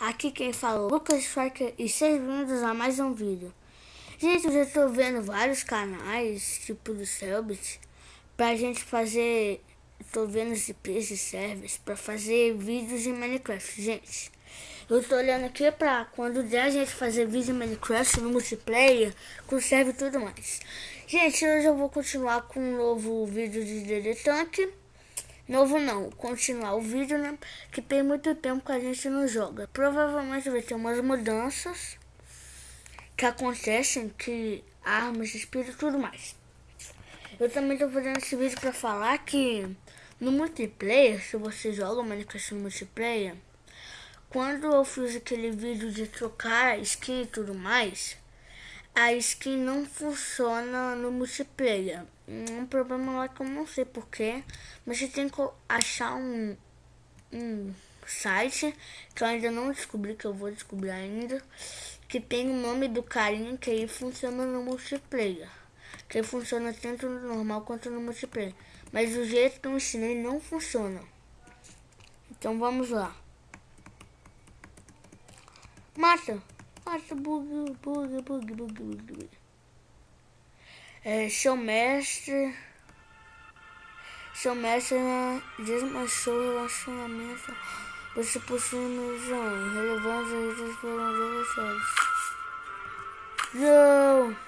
Aqui quem fala é o Lucas Striker e sejam bem-vindos a mais um vídeo. Gente, eu já tô vendo vários canais, tipo do Selbit, pra gente fazer. Tô vendo os IPs de servers pra fazer vídeos em Minecraft. Gente, eu tô olhando aqui pra quando der a gente fazer vídeo em Minecraft no multiplayer, com server e tudo mais. Gente, hoje eu vou continuar com um novo vídeo de DD Tank. Novo não, continuar o vídeo, né? Que tem muito tempo que a gente não joga. Provavelmente vai ter umas mudanças que acontecem, que armas, espírito e tudo mais. Eu também tô fazendo esse vídeo pra falar que no multiplayer, se você joga Minecraft no multiplayer, quando eu fiz aquele vídeo de trocar a skin e tudo mais, a skin não funciona no multiplayer. Um problema lá que eu não sei porquê, mas você tem que achar um site que eu ainda não descobri, que eu vou descobrir ainda, que tem o nome do carinha que aí funciona no multiplayer. Que funciona tanto no normal quanto no multiplayer. Mas o jeito que eu ensinei não funciona. Então vamos lá. Mata! Mata, bug. Seu mestre desmanchou o relacionamento. Você possui ilusão. Relevantes e foram deletados. Não!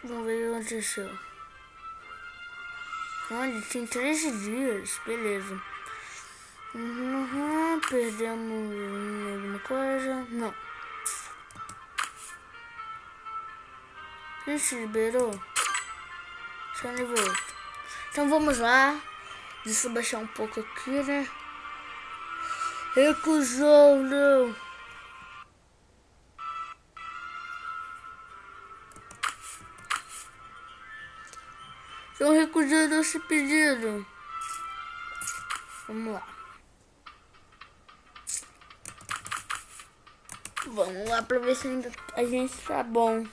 Vamos ver o que aconteceu. Olha, tem 13 dias. Beleza. Perdemos alguma coisa? Não. Quem se liberou? Só nível 8. Então vamos lá. Deixa eu baixar um pouco aqui, né? Recusou, não. Estão recusando esse pedido. Vamos lá. Vamos lá pra ver se ainda a gente tá bom.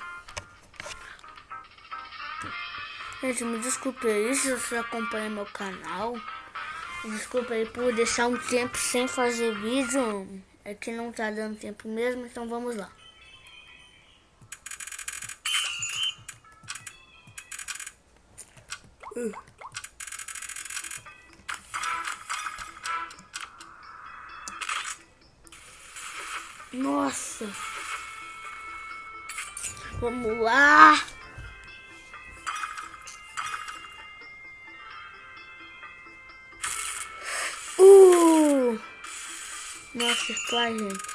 Gente, me desculpe aí se você acompanha meu canal. Desculpa aí por deixar um tempo sem fazer vídeo. É que não tá dando tempo mesmo, então vamos lá. Nossa! Vamos lá! Não acertou a gente.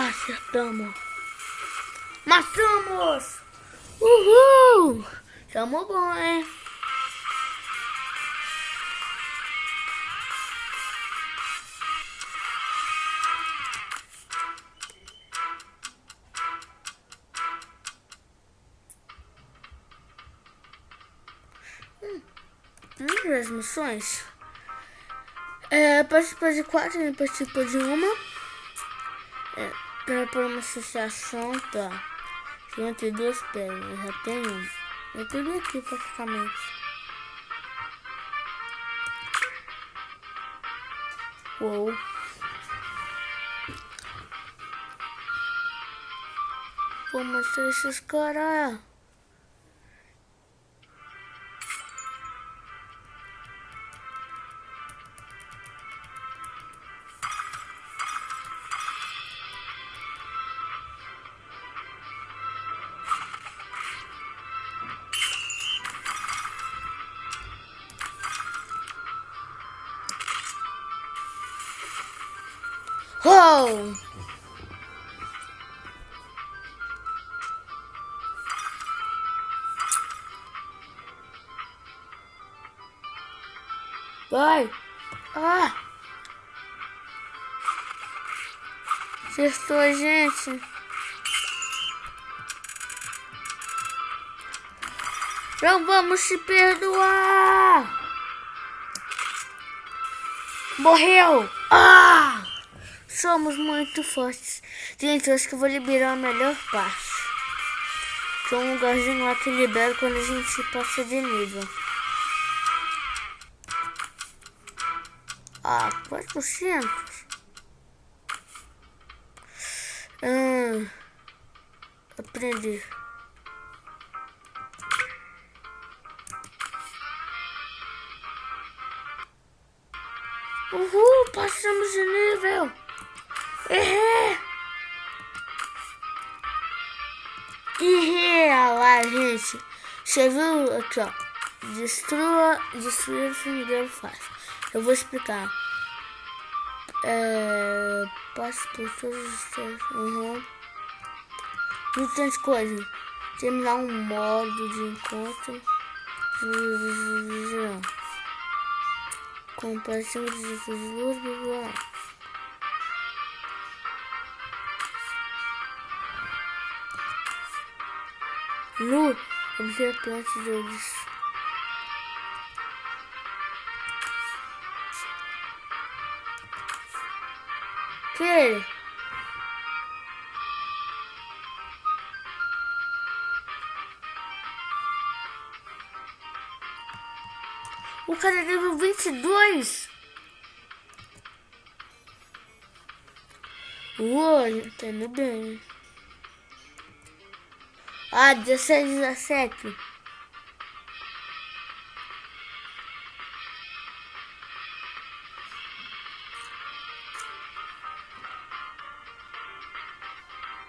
Acertamos! Matamos! Uhul! Tamo bom, hein? As missões. Participar de 4, ele participou de uma. Para uma associação, tá? 52 pernas, já tenho. Eu tudo aqui praticamente. Uou. Vou mostrar esses caras. Uou! Vai! Acertou a gente. Não vamos se perdoar. Morreu. Ah! Somos muito fortes. Gente, eu acho que eu vou liberar a melhor parte. Que é um lugarzinho lá que libera quando a gente passa de nível. Ah, 400. Aprendi. Uhul, passamos de nível. Errei. Olha lá, gente. Você viu aqui, ó. Destruir o formigueiro fácil. Eu vou explicar. Passe por todos os testes. Muito tanta coisa. Terminar um modo de encontro. Comparação de luz. Lu, observe plantas de olhos. Que? O cara é nível 22. Uou, tá indo bem. Ah, 16, 17.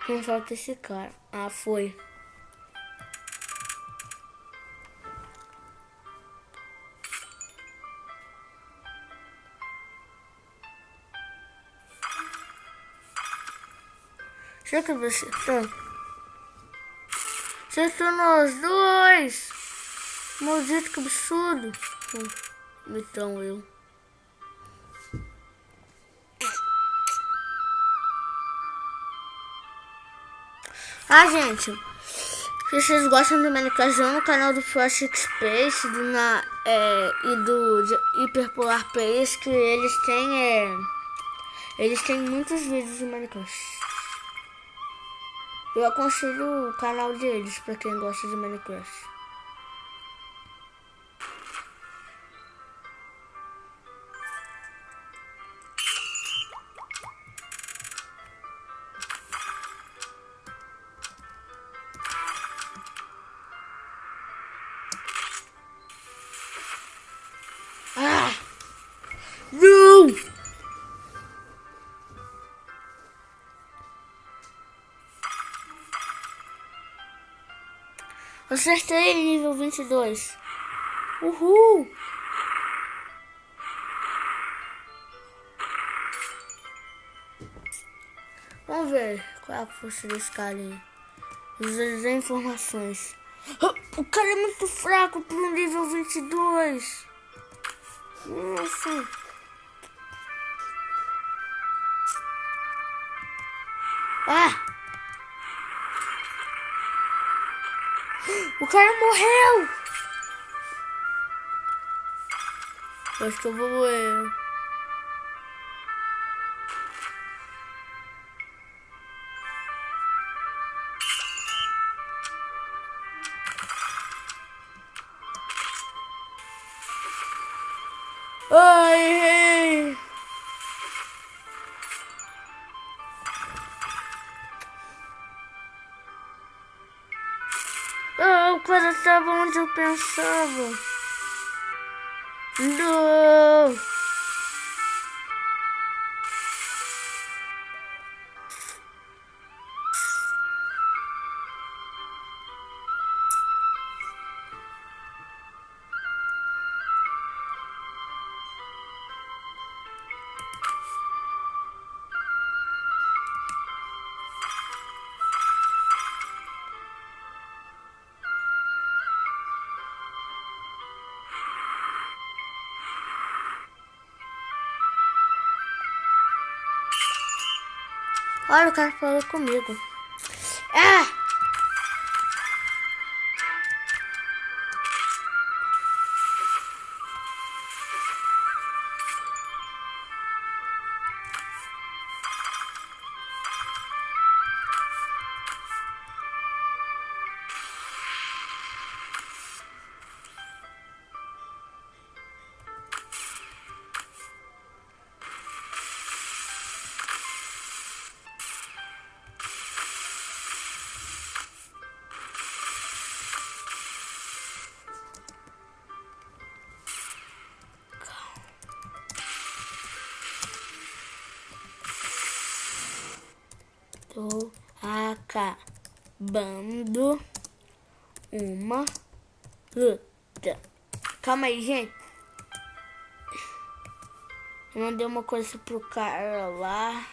Quem falta esse cara? Ah, foi. Será que você tá? Acertou nós dois! Maldito, que absurdo! Então eu. Ah, gente, se vocês gostam do Minecraft, vão no canal do Frost Space e do Hiperpolar Players, que eles têm muitos vídeos de Minecraft. Eu aconselho o canal deles pra quem gosta de Minecraft. Ah! Não! Acertei nível 22. Uhul! Vamos ver qual é a força desse cara aí. Visualizar informações. O cara é muito fraco para um nível 22. Nossa. Ah! O cara morreu! Acho que eu vou morrer. Ai! O cara estava onde eu pensava. Não! Olha, o cara falou comigo. Ah! Tô acabando uma luta. Calma aí, gente. Eu mandei uma coisa pro cara lá.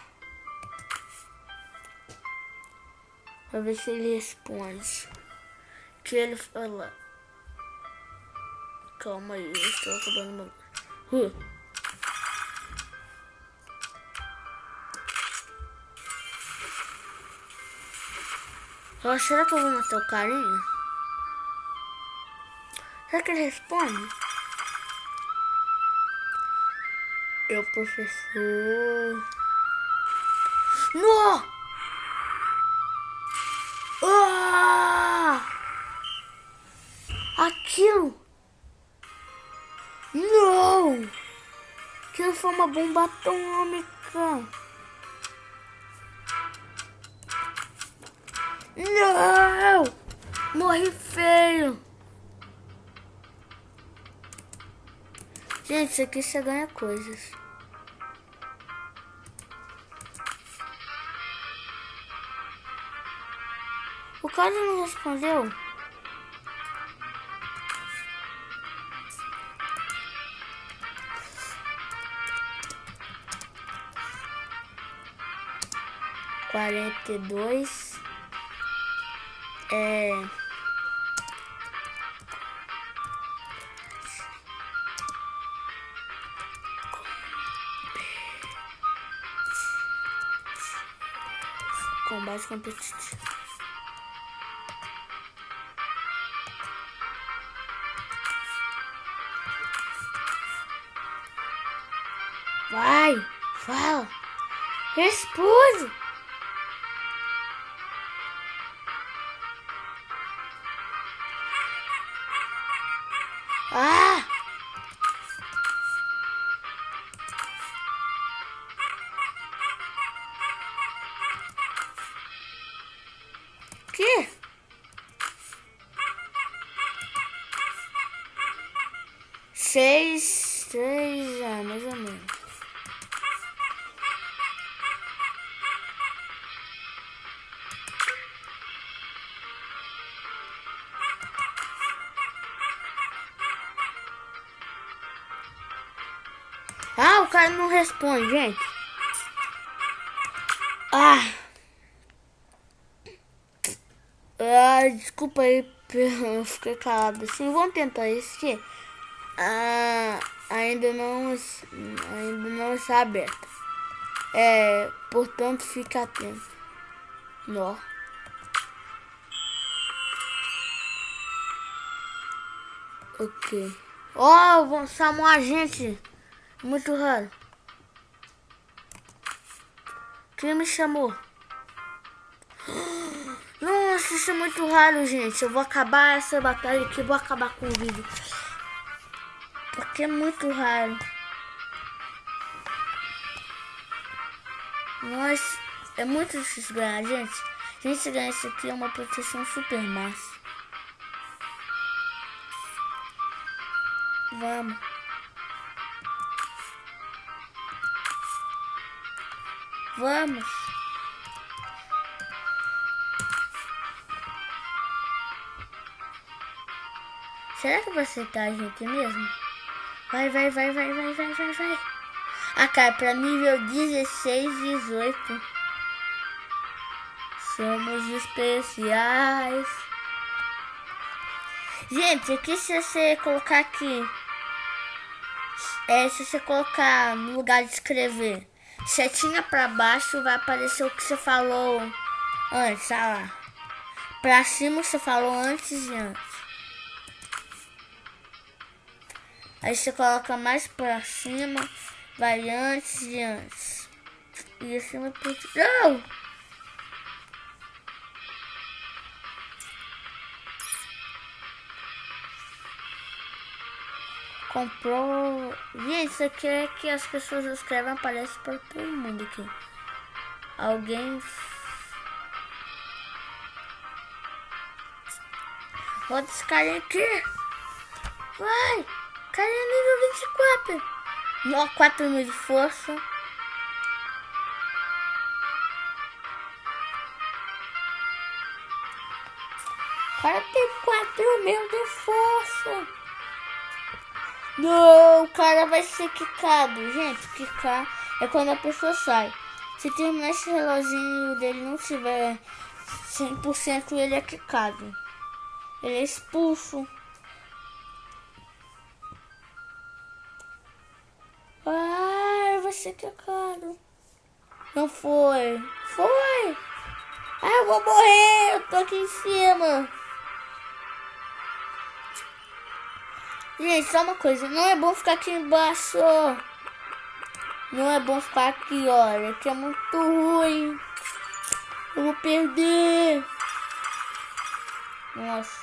Pra ver se ele responde. Que ele fala. Calma aí, eu estou acabando uma luta. Será que eu vou matar o carinha? Será que ele responde? Eu, professor. Não! Ah! Aquilo! Não! Aquilo foi uma bomba atômica! Não! Morri feio! Gente, isso aqui você ganha coisas. O cara não respondeu. Quarenta e dois. Combate competitivo. Vai, fala, responde. Ah! Que? Seis, mais ou menos. Ah, o cara não responde, gente. Desculpa aí, eu fiquei calado assim. Vamos tentar esse. Ainda não está aberto. Portanto, fica atento. Nó. Ok. Vamos chamar a gente. Muito raro. Quem me chamou? Nossa, isso é muito raro, gente. Eu vou acabar essa batalha aqui. Vou acabar com o vídeo. Porque é muito raro. Nossa, é muito difícil ganhar, gente. A gente ganhar isso aqui é uma proteção super massa. Vamos. Vamos. Será que você tá a gente mesmo? Vai. Cai pra nível 16, 18. Somos especiais. Gente, aqui se você colocar aqui. Se você colocar no lugar de escrever setinha pra baixo, vai aparecer o que você falou antes, olha lá. Pra cima você falou antes e antes. Aí você coloca mais pra cima, vai antes e antes. E acima por... Não! Comprou... Gente, isso aqui é que as pessoas escrevem, aparece para todo mundo aqui. Alguém... Bota esse carinha aqui. Vai! Carinha nível 24. 4.000 de força. O cara tem 4.000 de força. Não, o cara vai ser quicado. Gente, quicar é quando a pessoa sai. Se terminar esse reloginho dele não tiver 100%, ele é quicado. Ele é expulso. Ai, vai ser quicado. Não foi. Foi. Ah, eu vou morrer. Eu tô aqui em cima. Gente, só uma coisa. Não é bom ficar aqui embaixo. Não é bom ficar aqui, olha. Aqui é muito ruim. Eu vou perder. Nossa.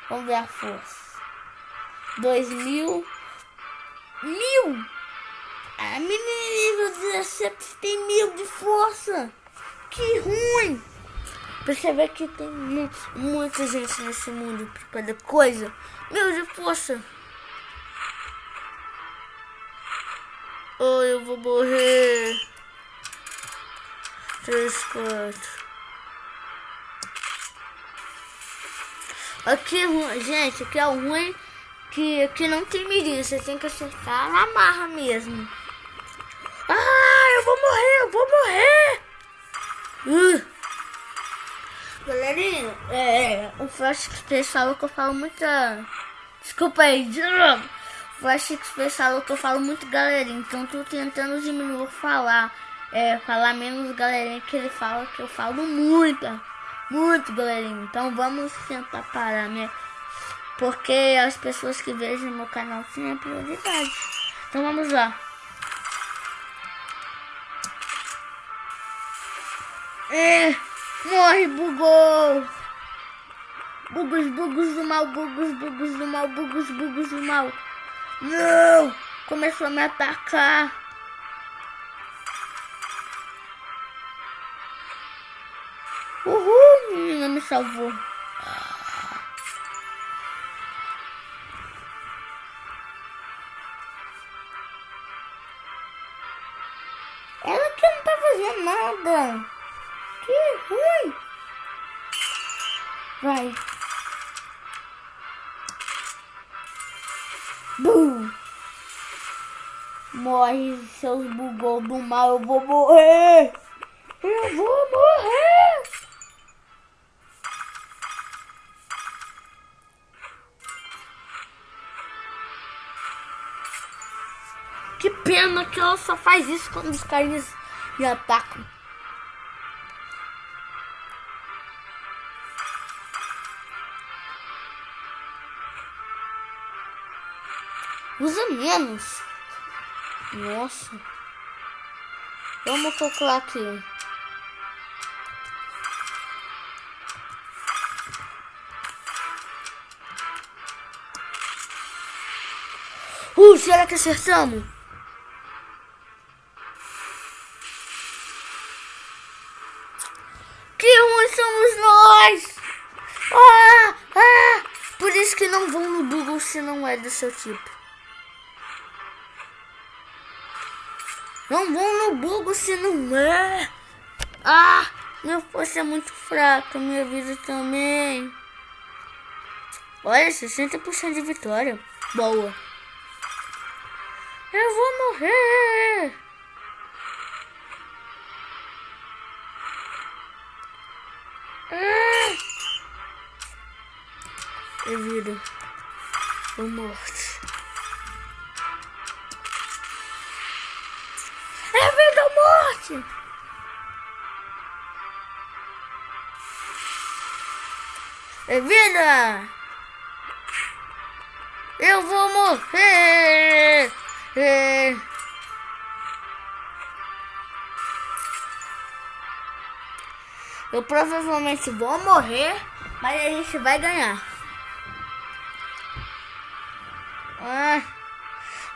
Vamos ver a força. 2.000. 1.000. A menina nível 17 tem 1.000 de força. Que ruim. Pra você ver que tem muita gente nesse mundo por cada coisa. 1.000 de força. Oh, eu vou morrer. 3, 4. Aqui, gente, aqui é o ruim. Que aqui não tem mirinha. Você tem que acertar na marra mesmo. Ah, eu vou morrer, eu vou morrer. Galerinha, o Flash Express falou que eu falo muita... Desculpa aí, de novo. O Flash Express falou que eu falo muito galerinha, então tô tentando diminuir falar. Falar menos galerinha, que ele fala que eu falo muito galerinha. Então vamos tentar parar, né? Porque as pessoas que vejam meu canal têm a prioridade. Então vamos lá. Morre, bugou. Bugos do mal, bugos do mal, bugos do mal. Não! Começou a me atacar. Uhul, menina me salvou. Ela que não tá fazendo nada. Que ruim. Vai. Bum. Morre, seus bugou do mal. Eu vou morrer. Eu vou morrer. Que pena que ela só faz isso quando os caras me atacam. Usa menos. Nossa. Vamos calcular aqui. Será que acertamos? Que ruim somos nós! Por isso que não vão no Google se não é do seu tipo. Não vão no Google se não é. Minha força é muito fraca, minha vida também. Olha, 60% de vitória. Boa. Eu vou morrer. É vida ou morte. É vida ou morte. É vida. Eu vou morrer. Eu provavelmente vou morrer, mas a gente vai ganhar.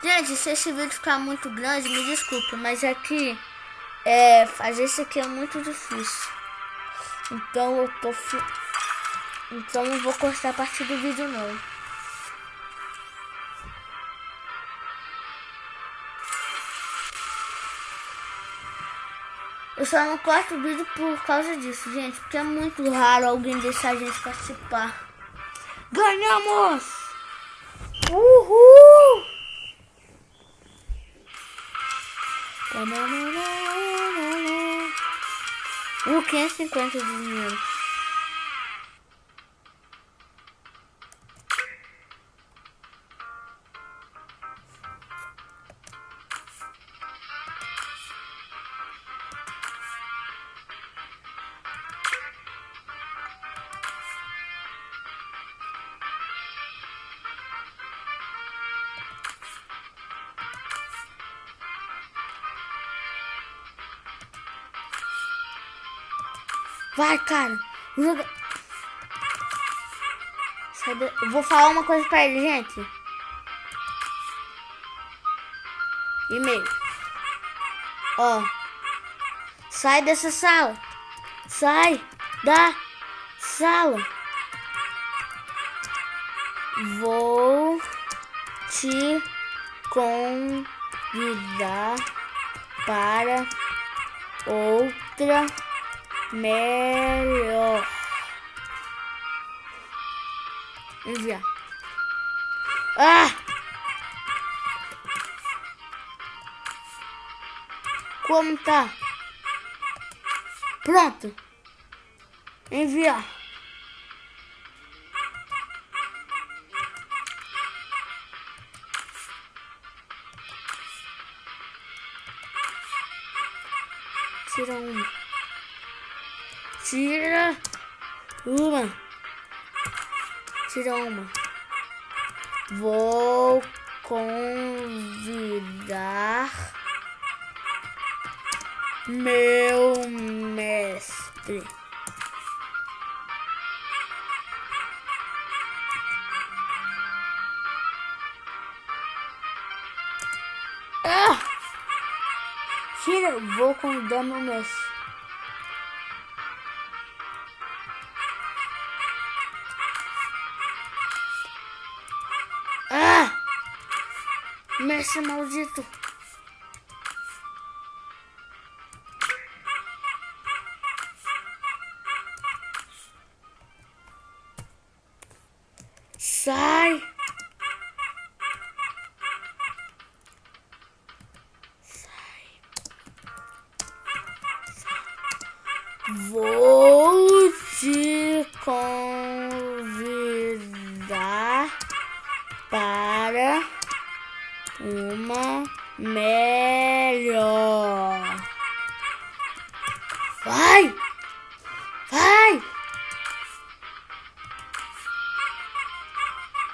Gente, se esse vídeo ficar muito grande, me desculpe, mas aqui fazer isso aqui é muito difícil. Então eu vou cortar a partir do vídeo não. Eu só não corto o vídeo por causa disso, gente. Porque é muito raro alguém deixar a gente participar. Ganhamos! Uhul! 550 de dinheiro. Vai, cara. Joga. Eu vou falar uma coisa pra ele, gente. E-mail. Ó. Sai dessa sala. Sai da sala. Vou te convidar para outra melhor. Enviar. Ah! Como tá? Pronto. Enviar. Tira uma. Tira uma. Tira uma. Vou convidar meu mestre. Ah! Tira, vou convidar meu mestre. Ah! Mestre maldito. Sai. Vou te convidar para uma melhor. Vai! Vai!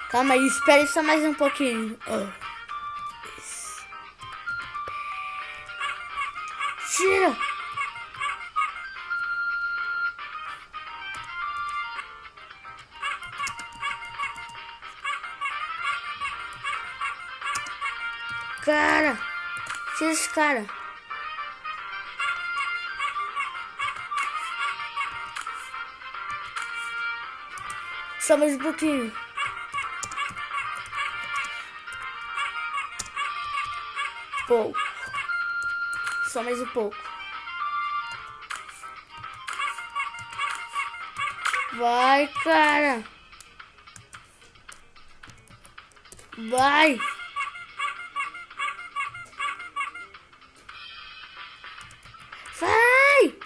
Calma aí, espere só mais um pouquinho. Tira! Cara! Tira esse cara! Só mais um pouquinho. Pouco. Só mais um pouco. Vai, cara. Vai. Vai.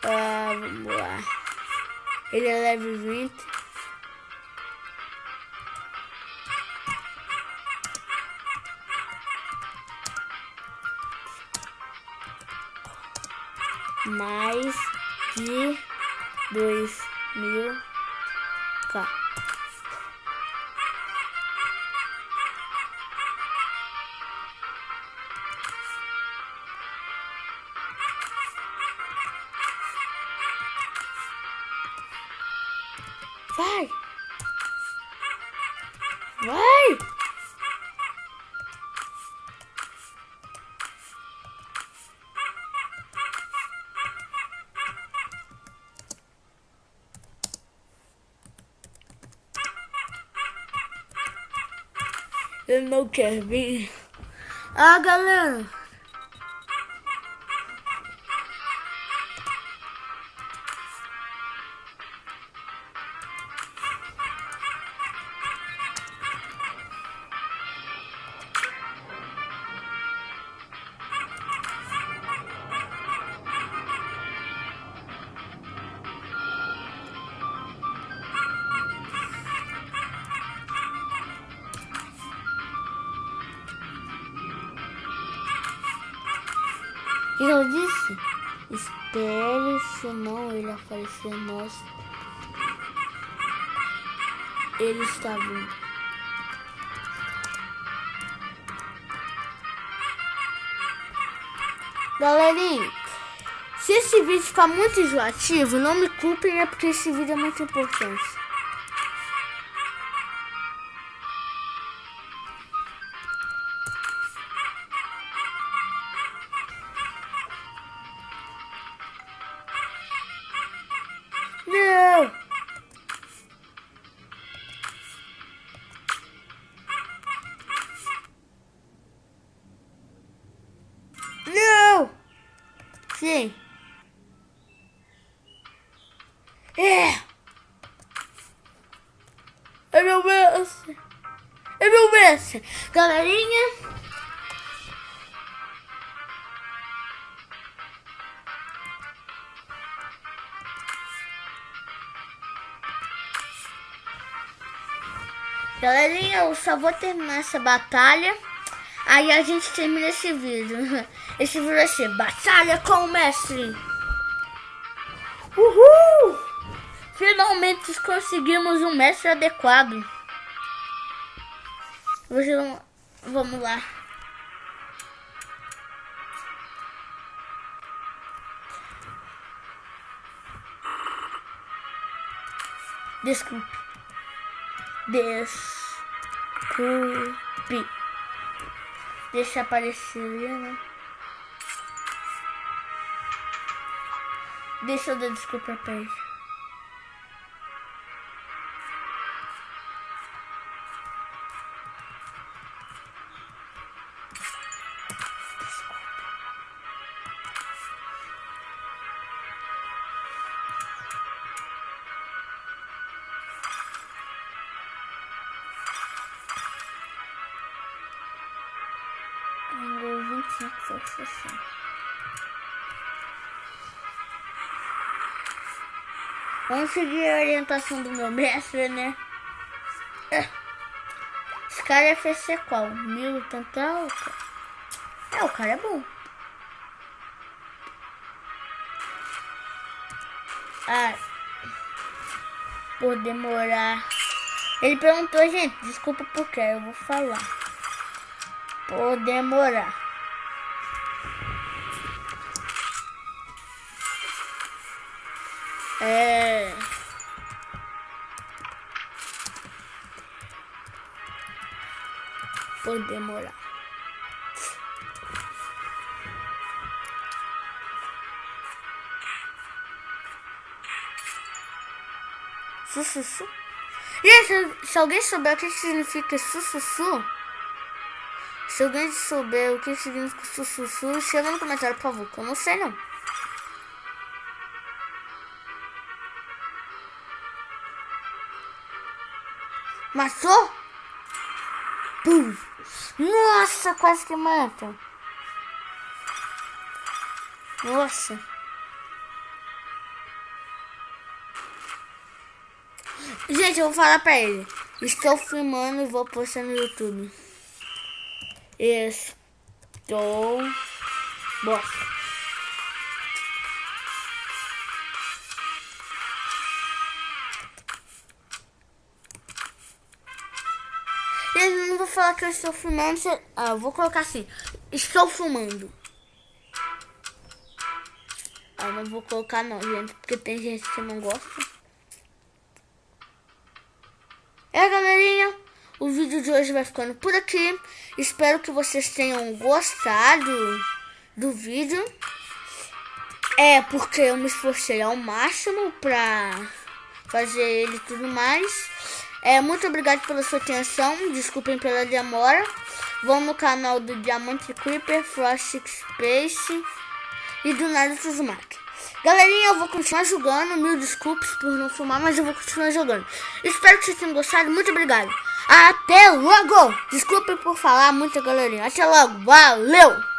Vamos lá. Ele é level 20. Mais de 2000k. Vai! Vai! Ele não quer vir. Ah, galera. O que eu disse? Espere, senão ele aparecer nós. Ele está vindo. Galerinha, se esse vídeo ficar muito enjoativo, não me culpem, é porque esse vídeo é muito importante. Não! Não! Sim. É meu mestre. É meu mestre. Galerinha. Galerinha, eu só vou terminar essa batalha. Aí a gente termina esse vídeo. Esse vídeo vai ser Batalha com o Mestre. Uhul! Finalmente conseguimos um mestre adequado. Hoje vamos lá. Desculpe. Deixa aparecer ali, né? Deixa eu dar desculpa pra ele. Nível 25, força assim. Vamos seguir a orientação do meu mestre, né? Esse cara é FC qual? 1000 tantal? O cara é bom. Por demorar. Ele perguntou, gente, desculpa por quê? Eu vou falar. Por demorar. Por demorar. Sussussu. Gente, se alguém souber o que significa sussussu, se alguém souber o que significa sussussu, chega no comentário, por favor, que eu não sei não. Matou? Pum! Nossa, quase que mata. Nossa. Gente, eu vou falar pra ele. Estou filmando e vou postar no YouTube. Estou... Bosta. Eu não vou falar que eu estou filmando. Eu vou colocar assim. Estou filmando. Eu não vou colocar não, gente. Porque tem gente que não gosta. Galerinha. O vídeo de hoje vai ficando por aqui. Espero que vocês tenham gostado do vídeo. Porque eu me esforcei ao máximo pra fazer ele e tudo mais. Muito obrigado pela sua atenção. Desculpem pela demora. Vão no canal do Diamante Creeper, Frost Space e do Nada Uzumaki. Galerinha, eu vou continuar jogando. Mil desculpas por não filmar, mas eu vou continuar jogando. Espero que vocês tenham gostado. Muito obrigado. Até logo. Desculpem por falar muito, galerinha. Até logo. Valeu.